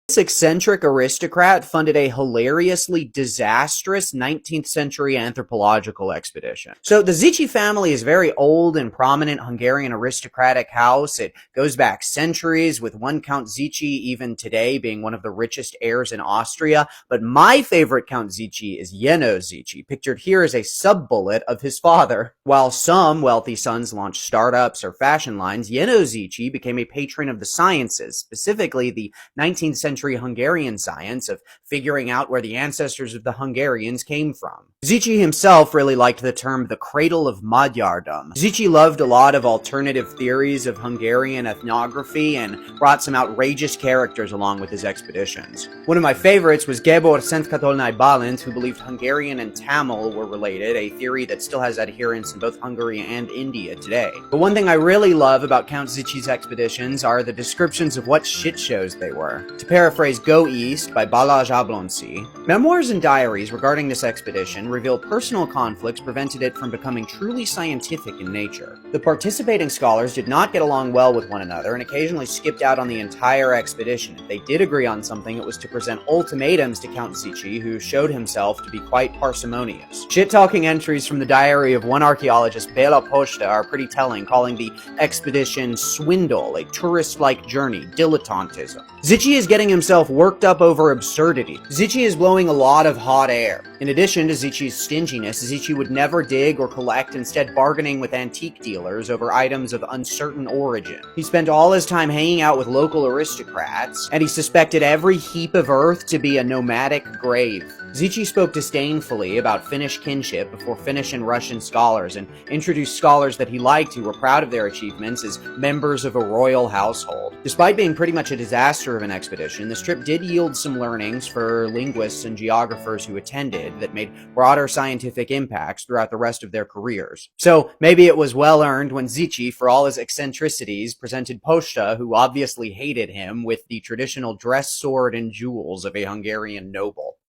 This eccentric aristocrat funded a hilariously disastrous 19th century anthropological expedition. So the Zichy family is a very old and prominent Hungarian aristocratic house. It goes back centuries, with one Count Zichy even today being one of the richest heirs in Austria. But my favorite Count Zichy is Jeno Zichy, pictured here as a sub-bullet of his father. While some wealthy sons launched startups or fashion lines, Jeno Zichy became a patron of the sciences, specifically the 19th century Hungarian science of figuring out where the ancestors of the Hungarians came from. Zichy himself really liked the term the cradle of Magyardom. Zichy loved a lot of alternative theories of Hungarian ethnography and brought some outrageous characters along with his expeditions. One of my favorites was Gebor Szentkatalnai Balint, who believed Hungarian and Tamil were related, a theory that still has adherents in both Hungary and India today. But one thing I really love about Count Zichy's expeditions are the descriptions of what shit shows they were. To paraphrase Go East by Balázs Ablonci, memoirs and diaries regarding this expedition reveal personal conflicts prevented it from becoming truly scientific in nature. The participating scholars did not get along well with one another and occasionally skipped out on the entire expedition. If they did agree on something, it was to present ultimatums to Count Zichy, who showed himself to be quite parsimonious. Shit-talking entries from the diary of one archaeologist, Bela Posta, are pretty telling, calling the expedition swindle, a tourist-like journey, dilettantism. Zichy is getting himself worked up over absurdity. Zichy is blowing a lot of hot air. In addition to Zichy's stinginess, Zichy would never dig or collect, instead bargaining with antique dealers over items of uncertain origin. He spent all his time hanging out with local aristocrats, and he suspected every heap of earth to be a nomadic grave. Zichy spoke disdainfully about Finnish kinship before Finnish and Russian scholars, and introduced scholars that he liked who were proud of their achievements as members of a royal household. Despite being pretty much a disaster of an expedition, this trip did yield some learnings for linguists and geographers who attended that made broader scientific impacts throughout the rest of their careers. So maybe it was well earned when Zichy, for all his eccentricities, presented Posta, who obviously hated him, with the traditional dress, sword, and jewels of a Hungarian noble.